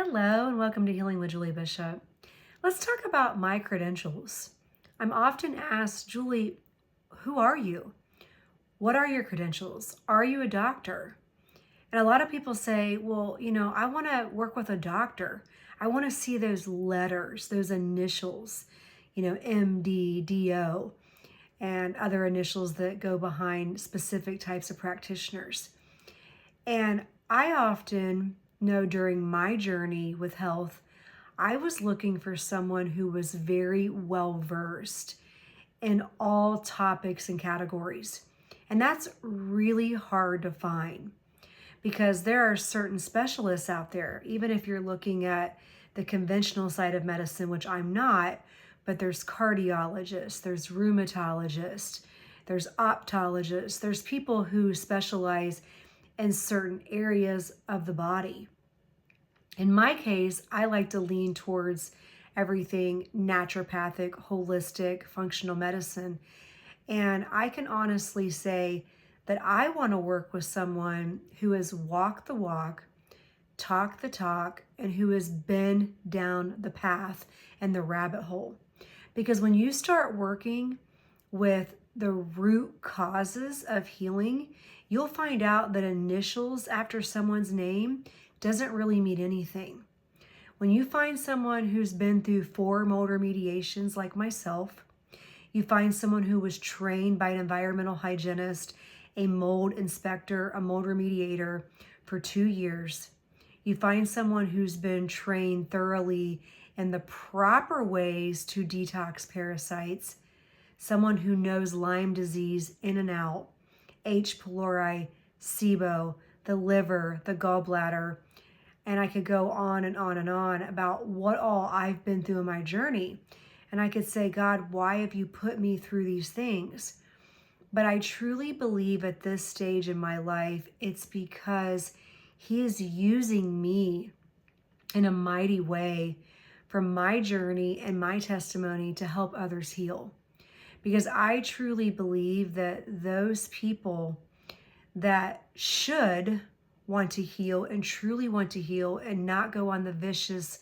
Hello, and welcome to Healing with Julie Bishop. Let's talk about my credentials. I'm often asked, Julie, who are you? What are your credentials? Are you a doctor? And a lot of people say, well, I want to work with a doctor. I want to see those letters, those initials, MD, DO, and other initials that go behind specific types of practitioners. And I often know during my journey with health, I was looking for someone who was very well versed in all topics and categories. And that's really hard to find because there are certain specialists out there, even if you're looking at the conventional side of medicine, which I'm not, but there's cardiologists, there's rheumatologists, there's ophthalmologists, there's people who specialize in certain areas of the body. In my case, I like to lean towards everything naturopathic, holistic, functional medicine. And I can honestly say that I want to work with someone who has walked the walk, talked the talk, and who has been down the path and the rabbit hole. Because when you start working with the root causes of healing, you'll find out that initials after someone's name doesn't really mean anything. When you find someone who's been through 4 mold remediations like myself, you find someone who was trained by an environmental hygienist, a mold inspector, a mold remediator for 2 years, you find someone who's been trained thoroughly in the proper ways to detox parasites, someone who knows Lyme disease in and out, H. pylori, SIBO, the liver, the gallbladder, and I could go on and on and on about what all I've been through in my journey. And I could say, God, why have you put me through these things? But I truly believe at this stage in my life, it's because He is using me in a mighty way from my journey and my testimony to help others heal. Because I truly believe that those people that should want to heal and truly want to heal and not go on the vicious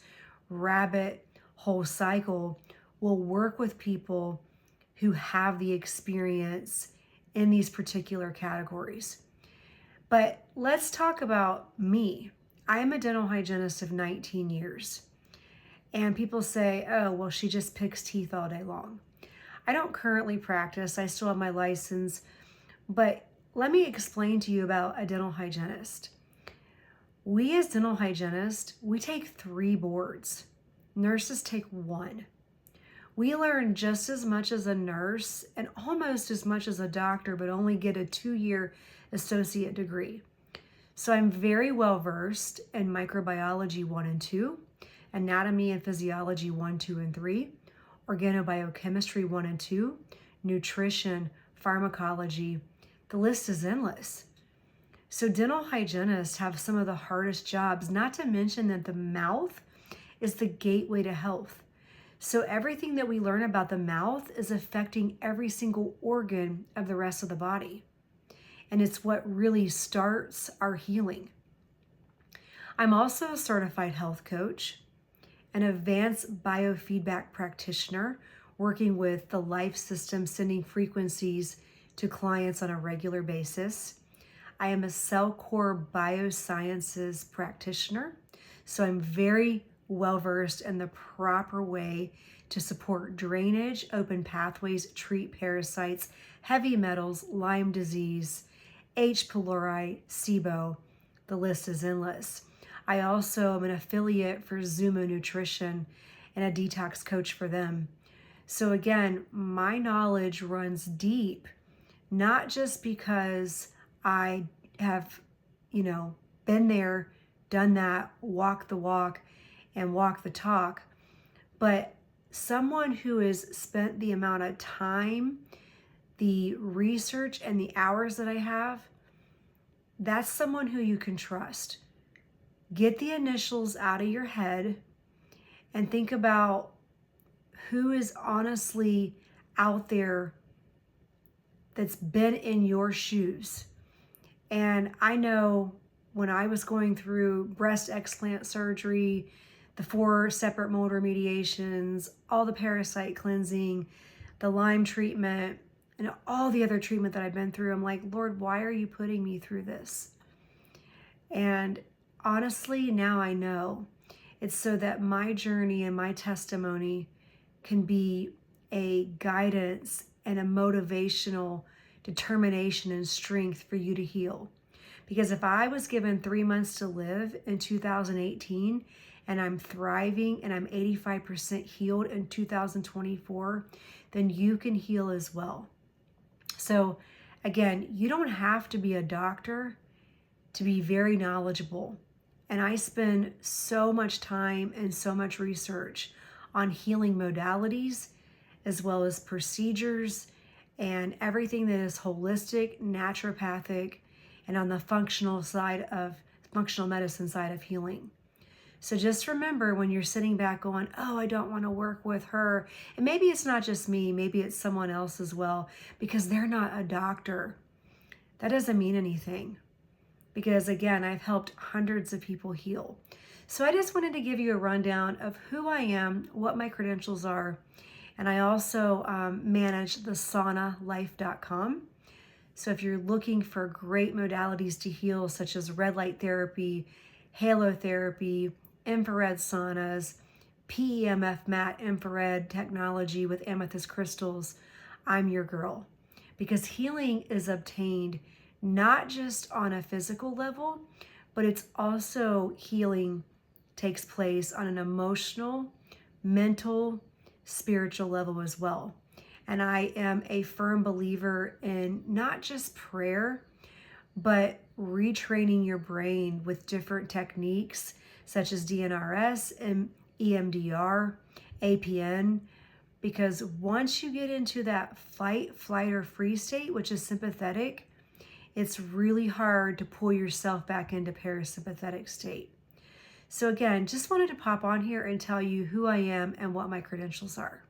rabbit hole cycle will work with people who have the experience in these particular categories. But let's talk about me. I'm a dental hygienist of 19 years. And people say, oh, well, she just picks teeth all day long. I don't currently practice. I still have my license. But let me explain to you about a dental hygienist. We as dental hygienists, we take 3 boards. Nurses take 1. We learn just as much as a nurse and almost as much as a doctor, but only get a 2-year associate degree. So I'm very well versed in microbiology 1 and 2, anatomy and physiology 1, 2, and 3, organobiochemistry 1 and 2, nutrition, pharmacology. The list is endless. So dental hygienists have some of the hardest jobs, not to mention that the mouth is the gateway to health. So everything that we learn about the mouth is affecting every single organ of the rest of the body. And it's what really starts our healing. I'm also a certified health coach, an advanced biofeedback practitioner working with the life system, sending frequencies to clients on a regular basis. I am a CellCore Biosciences practitioner, so I'm very well versed in the proper way to support drainage, open pathways, treat parasites, heavy metals, Lyme disease, H. pylori, SIBO. The list is endless. I also am an affiliate for Zumo Nutrition and a detox coach for them. So again, my knowledge runs deep, not just because I have, been there, done that, walked the walk, and walked the talk, but someone who has spent the amount of time, the research, and the hours that I have, that's someone who you can trust. Get the initials out of your head and think about who is honestly out there that's been in your shoes. And I know when I was going through breast explant surgery, the 4 separate mold remediations, all the parasite cleansing, the Lyme treatment, and all the other treatment that I've been through, I'm like, Lord, why are you putting me through this? And honestly, now I know it's so that my journey and my testimony can be a guidance and a motivational determination and strength for you to heal. Because if I was given 3 months to live in 2018 and I'm thriving and I'm 85% healed in 2024, then you can heal as well. So again, you don't have to be a doctor to be very knowledgeable. And I spend so much time and so much research on healing modalities as well as procedures and everything that is holistic, naturopathic, and on the functional medicine side of healing. So just remember when you're sitting back going, oh, I don't want to work with her. And maybe it's not just me, maybe it's someone else as well, because they're not a doctor. That doesn't mean anything. Because again, I've helped hundreds of people heal. So I just wanted to give you a rundown of who I am, what my credentials are, and I also manage the saunalife.com. So if you're looking for great modalities to heal, such as red light therapy, halotherapy, infrared saunas, PEMF mat infrared technology with amethyst crystals, I'm your girl. Because healing is obtained not just on a physical level, but it's also healing takes place on an emotional, mental, spiritual level as well. And I am a firm believer in not just prayer, but retraining your brain with different techniques such as DNRS and EMDR, APN, because once you get into that fight, flight, or freeze state, which is sympathetic, it's really hard to pull yourself back into parasympathetic state. So again, just wanted to pop on here and tell you who I am and what my credentials are.